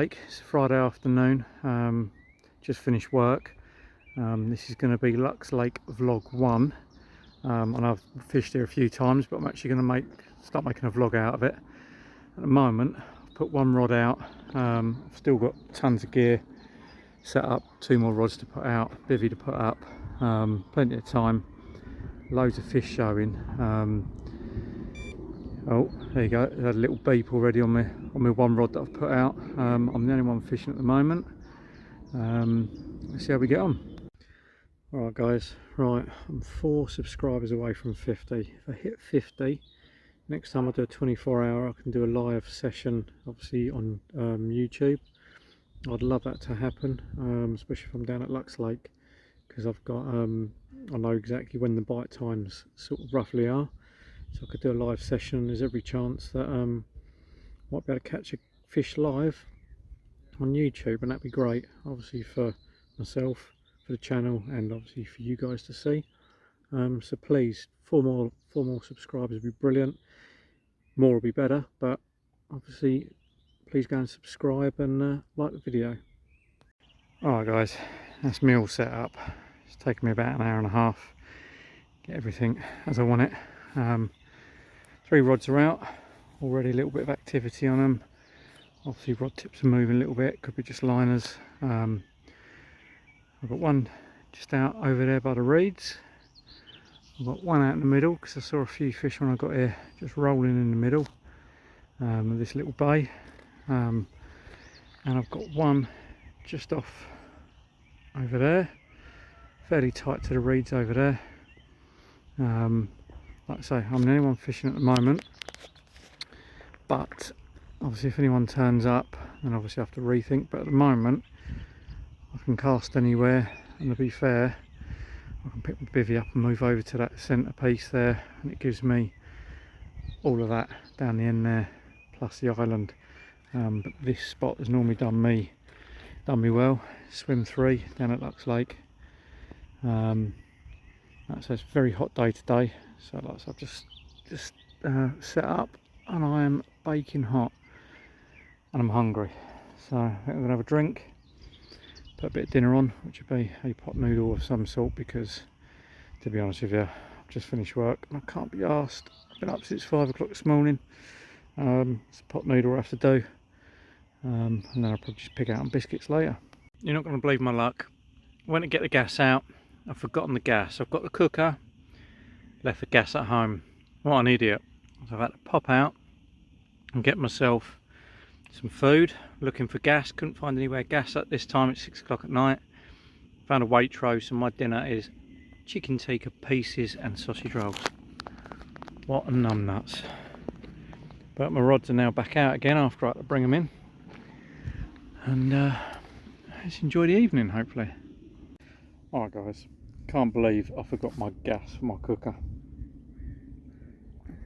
Lake. It's Friday afternoon, just finished work. This is going to be Lux Lake vlog 1, and I've fished here a few times, but I'm actually going to start making a vlog out of it. At the moment I've put one rod out. I've still got tons of gear set up, 2 more rods to put out, bivvy to put up, plenty of time, loads of fish showing. Oh, there you go. I had a little beep already on my one rod that I've put out. I'm the only one fishing at the moment. Let's see how we get on. Alright guys, right, I'm 4 subscribers away from 50. If I hit 50, next time I do a 24-hour, I can do a live session, obviously on YouTube. I'd love that to happen, especially if I'm down at Lux Lake, because I've got, I know exactly when the bite times sort of roughly are. So I could do a live session. There's every chance that I might be able to catch a fish live on YouTube, and that'd be great, obviously for myself, for the channel, and obviously for you guys to see. So please, 4 more subscribers would be brilliant. More will be better, but obviously please go and subscribe and like the video. Alright guys, that's me all set up. It's taken me about an hour and a half, get everything as I want it. 3 rods are out, already a little bit of activity on them. Obviously rod tips are moving a little bit, could be just liners. I've got one just out over there by the reeds. I've got one out in the middle because I saw a few fish when I got here just rolling in the middle of this little bay. And I've got one just off over there, fairly tight to the reeds over there. Like I say, I'm the only one fishing at the moment, but obviously if anyone turns up, then obviously I have to rethink. But at the moment I can cast anywhere, and to be fair, I can pick my bivvy up and move over to that centre piece there, and it gives me all of that down the end there, plus the island. But this spot has normally done me well. Swim 3 down at Lux Lake. So it's a very hot day today, so like I've just set up, and I am baking hot, and I'm hungry, so I think I'm going to have a drink, put a bit of dinner on, which would be a pot noodle of some sort, because to be honest with you, I've just finished work and I can't be arsed. I've been up since 5 o'clock this morning. It's a pot noodle I have to do, and then I'll probably just pick out some biscuits later. You're not going to believe my luck. I went to get the gas out, I've forgotten the gas. I've got the cooker, left the gas at home. What an idiot. So I've had to pop out and get myself some food, looking for gas. Couldn't find anywhere gas at this time. It's 6 o'clock at night. Found a Waitrose, and my dinner is chicken tikka pieces and sausage rolls. What a numbnuts. But my rods are now back out again after I had to bring them in. And let's enjoy the evening, hopefully. Alright guys, can't believe I forgot my gas for my cooker.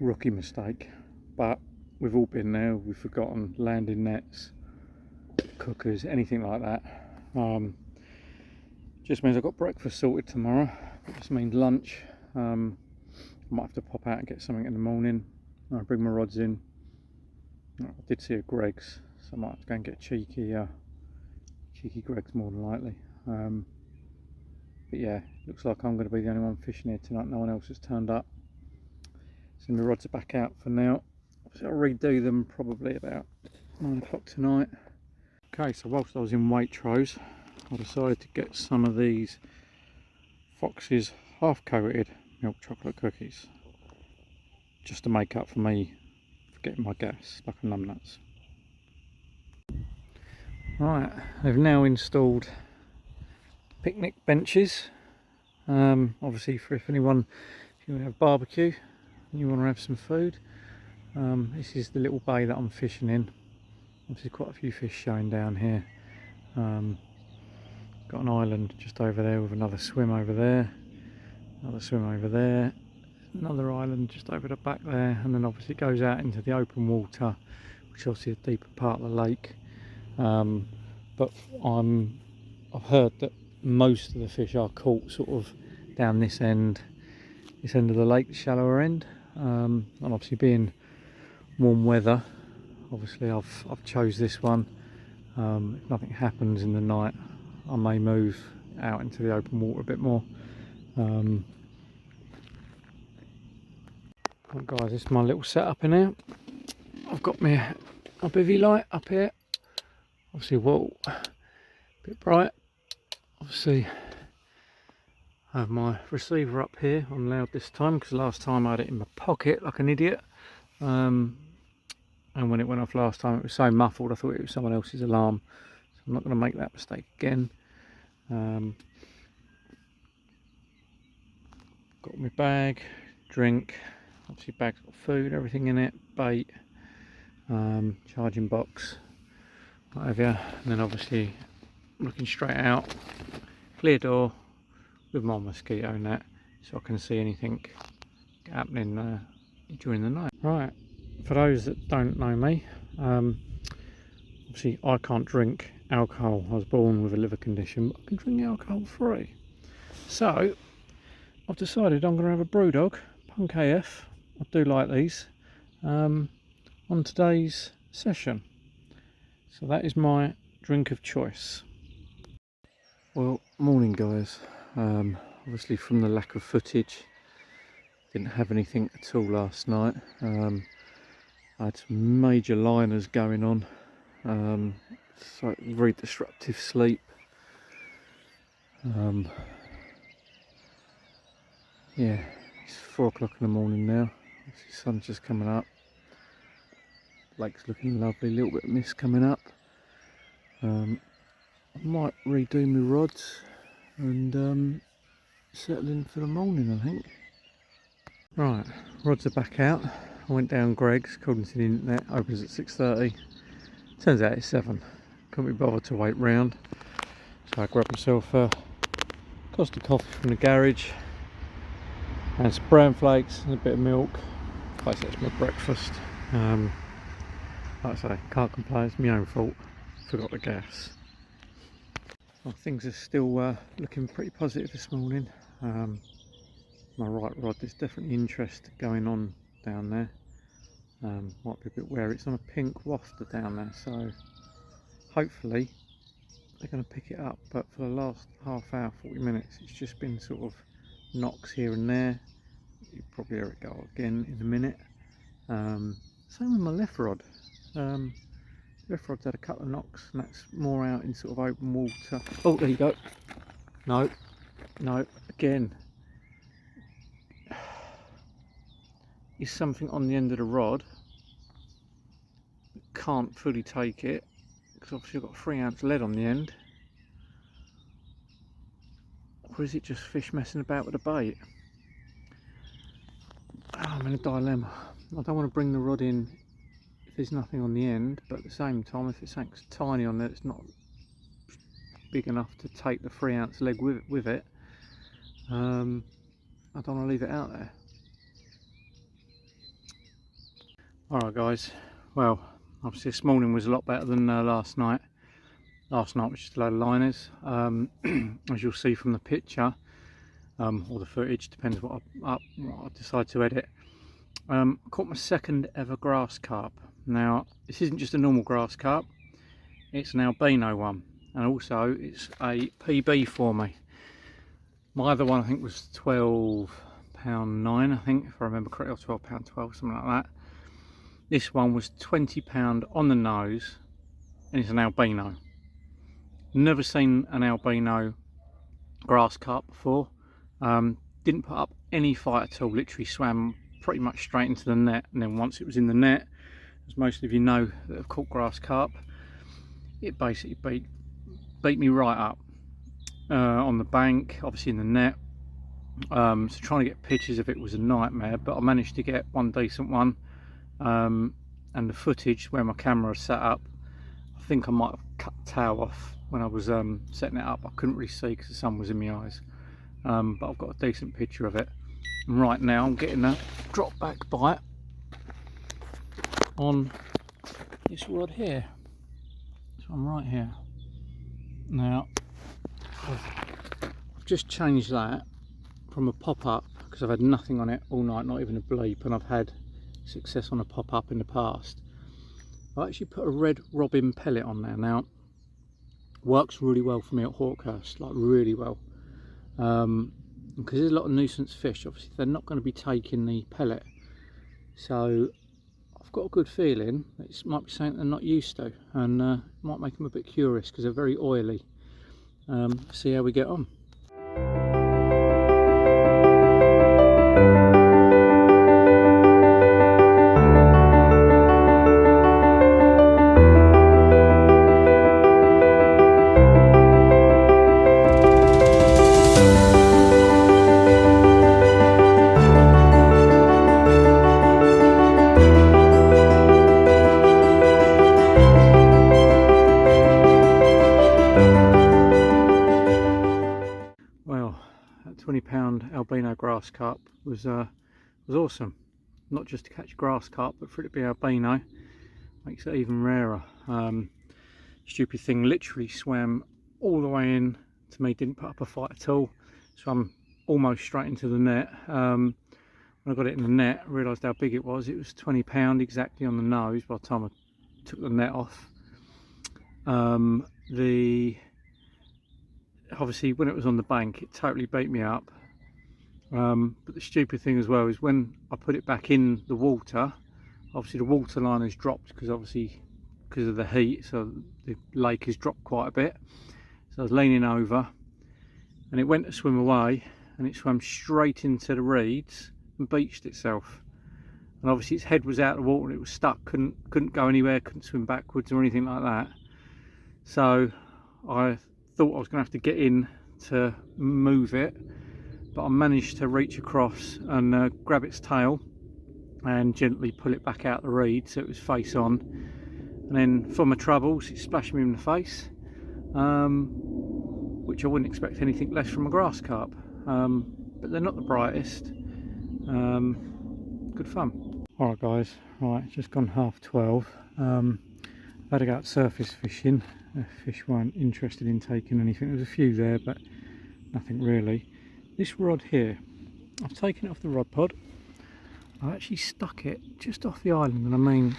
Rookie mistake, but we've all been there. We've forgotten landing nets, cookers, anything like that. Just means I've got breakfast sorted tomorrow. It just means lunch. I might have to pop out and get something in the morning. I'll bring my rods in. I did see a Greggs, so I might have to go and get cheeky Greggs more than likely. But yeah, looks like I'm going to be the only one fishing here tonight. No one else has turned up. So my rods are back out for now. So I'll redo them probably about 9 o'clock tonight. Okay, so whilst I was in Waitrose, I decided to get some of these Fox's half-coated milk chocolate cookies, just to make up for me forgetting my gas like a numbnuts. Right, they've now installed picnic benches, obviously for if you want to have barbecue and you want to have some food. This is the little bay that I'm fishing in. Obviously quite a few fish showing down here. Got an island just over there with another swim over there, another swim over there, another island just over the back there, and then obviously it goes out into the open water, which is obviously a deeper part of the lake. But I've heard that most of the fish are caught sort of down this end of the lake, the shallower end. And obviously being warm weather, obviously I've chose this one. If nothing happens in the night, I may move out into the open water a bit more. Well, guys, this is my little setup in here. I've got my bivvy light up here. Obviously, whoa, a bit bright. Obviously, I have my receiver up here on loud this time, because last time I had it in my pocket like an idiot. And when it went off last time, it was so muffled I thought it was someone else's alarm. So I'm not going to make that mistake again. Got my bag, drink, obviously bag's got food, everything in it, bait, charging box, whatever. And then obviously looking straight out, clear door with my mosquito net, so I can see anything happening during the night. Right, for those that don't know me, obviously I can't drink alcohol. I was born with a liver condition, but I can drink alcohol free. So I've decided I'm going to have a Brewdog Punk AF. I do like these on today's session. So that is my drink of choice. Well, morning guys. Obviously from the lack of footage, didn't have anything at all last night. I had some major liners going on, so very disruptive sleep. Yeah, it's 4 o'clock in the morning now. The sun's just coming up. Lake's looking lovely, a little bit of mist coming up. I might redo my rods and settle in for the morning, I think. Right, rods are back out. I went down Greg's, according to the internet, opens at 6:30. Turns out it's 7. Couldn't be bothered to wait round. So I grabbed myself a Costa coffee from the garage and some bran flakes and a bit of milk. Basically that's my breakfast. Like I say, can't complain, it's my own fault. Forgot the gas. Well, things are still looking pretty positive this morning. My right rod, there's definitely interest going on down there. Might be a bit wary, it's on a pink wafter down there, so hopefully they're going to pick it up. But for the last half hour, 40 minutes, it's just been sort of knocks here and there. You'll probably hear it go again in a minute. Same with my left rod. Left rod's had a couple of knocks, and that's more out in sort of open water. Oh, there you go. No, no, again. Is something on the end of the rod that can't fully take it, because obviously I've got 3 ounce lead on the end. Or is it just fish messing about with the bait? Oh, I'm in a dilemma. I don't want to bring the rod in if there's nothing on the end, but at the same time, if it's something tiny on there, it's not big enough to take the 3 ounce leg with it. I don't want to leave it out there. Alright guys, well obviously this morning was a lot better than last night. Last night was just a load of liners. As you'll see from the picture, or the footage, depends what I decide to edit. I caught my second ever grass carp. Now this isn't just a normal grass carp, it's an albino one, and also it's a PB for me. My other one I think was £12.9, I think, if I remember correctly, or £12.12, something like that. This one was £20 on the nose, and it's an albino. Never seen an albino grass carp before. Didn't put up any fight at all, literally swam pretty much straight into the net, and then once it was in the net, as most of you know that have caught grass carp, it basically beat me right up on the bank, obviously in the net. So trying to get pictures of it was a nightmare, but I managed to get one decent one. And the footage where my camera set up, I think I might have cut the tail off when I was setting it up. I couldn't really see because the sun was in my eyes, but I've got a decent picture of it. And right now I'm getting a drop back bite on this rod here. So I'm right here now. I've just changed that from a pop-up, because I've had nothing on it all night, not even a bleep, and I've had success on a pop-up in the past. I actually put a red robin pellet on there. Now Works really well for me at Hawkhurst, like really well. Because there's a lot of nuisance fish, obviously they're not going to be taking the pellet, so I've got a good feeling it might be something they're not used to, and might make them a bit curious because they're very oily. See how we get on. Well, that 20-pound albino grass carp was awesome. Not just to catch grass carp, but for it to be albino makes it even rarer. Stupid thing literally swam all the way in to me, didn't put up a fight at all. Swam almost straight into the net. When I got it in the net, I realised how big it was. It was 20 pound exactly on the nose by the time I took the net off. Obviously when it was on the bank it totally beat me up, but the stupid thing as well is when I put it back in the water, obviously the water line has dropped because of the heat, so the lake has dropped quite a bit. So I was leaning over and it went to swim away, and it swam straight into the reeds and beached itself, and obviously its head was out of the water and it was stuck, couldn't go anywhere, couldn't swim backwards or anything like that. So I thought I was going to have to get in to move it, but I managed to reach across and grab its tail and gently pull it back out the reed so it was face on, and then for my troubles it splashed me in the face, which I wouldn't expect anything less from a grass carp, but they're not the brightest. Good fun. Alright guys, right, it's just gone 12:30. I've had to go out surface fishing. The fish weren't interested in taking anything. There was a few there, but nothing really. This rod here, I've taken it off the rod pod. I've actually stuck it just off the island, and I mean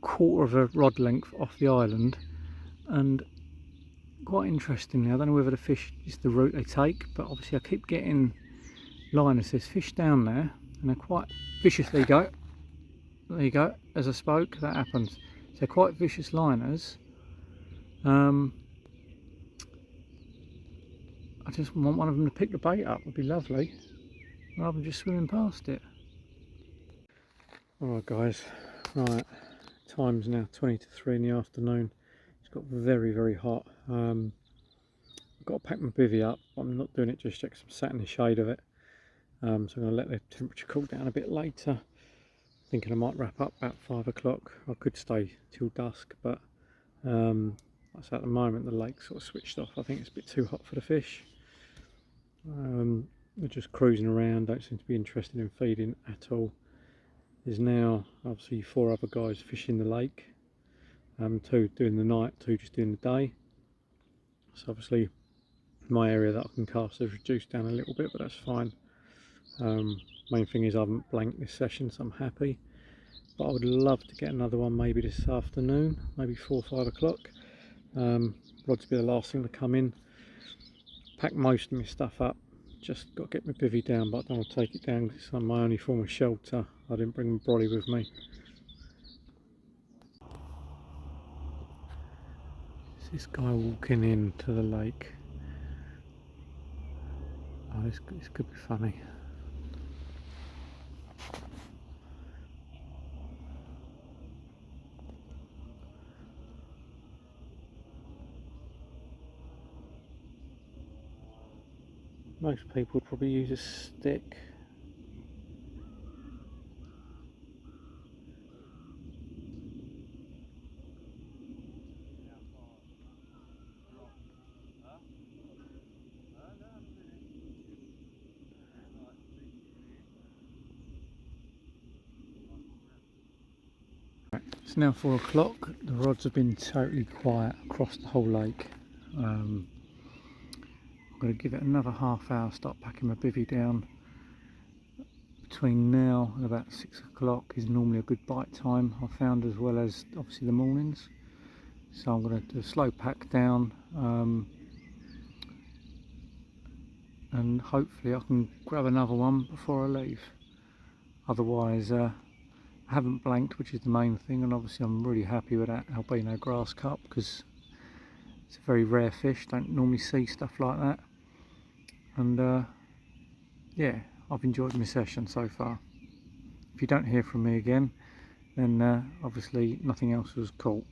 quarter of a rod length off the island, and quite interestingly, I don't know whether the fish is the route they take, but obviously I keep getting liners. There's fish down there and they're quite vicious. There you go, as I spoke, that happens. So they're quite vicious liners. I just want one of them to pick the bait up, would be lovely, rather than just swimming past it. Alright guys, right, time's now 20 to 3 in the afternoon. It's got very, very hot. I've got to pack my bivvy up. I'm not doing it just yet because I'm sat in the shade of it. So I'm going to let the temperature cool down a bit later. Thinking I might wrap up about 5 o'clock. I could stay till dusk, but at the moment the lake's sort of switched off. I think it's a bit too hot for the fish. They're just cruising around, don't seem to be interested in feeding at all. There's now obviously 4 other guys fishing the lake, 2 doing the night, 2 just doing the day. So obviously my area that I can cast has reduced down a little bit, but that's fine. Main thing is I haven't blanked this session, so I'm happy. But I would love to get another one maybe this afternoon, maybe 4 or 5 o'clock. Rods will be the last thing to come in. Pack most of my stuff up, just got to get my bivvy down, but I don't want to take it down because it's my only form of shelter. I didn't bring my brolly with me. It's this guy walking into the lake. Oh, this could be funny. Most people would probably use a stick. It's now 4 o'clock. The rods have been totally quiet across the whole lake. I'm going to give it another half hour, start packing my bivvy down. Between now and about 6 o'clock is normally a good bite time, I found, as well as obviously the mornings. so I'm going to do a slow pack down, and hopefully I can grab another one before I leave. Otherwise I haven't blanked, which is the main thing, and obviously I'm really happy with that albino grass carp because it's a very rare fish, don't normally see stuff like that. And yeah, I've enjoyed my session so far. If you don't hear from me again, then obviously nothing else was caught.